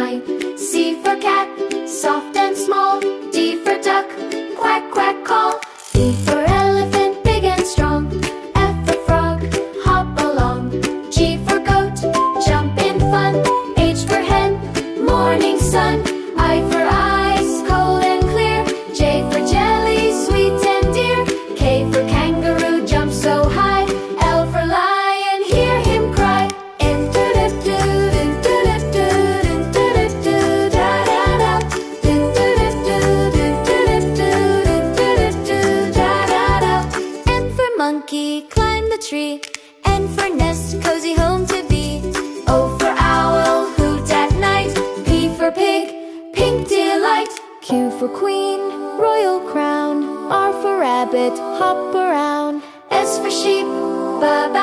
might. C for cat, soft and small. D for duck, quack quack call. E for elephant, big and strong. F for frog, hop along. G for goat, jump in fun. H for hen, morning sun. I for eyes, cold and clear. J for jelly, sweet and dear. K for kangaroo, jump so high. L for lion, hear him cry. N for monkey, climb the tree. N for nest, cozy home to be. O for owl, hoot at night. P for pig, pink delight. Q for queen, royal crown. R for rabbit, hop around. S for sheep, ba ba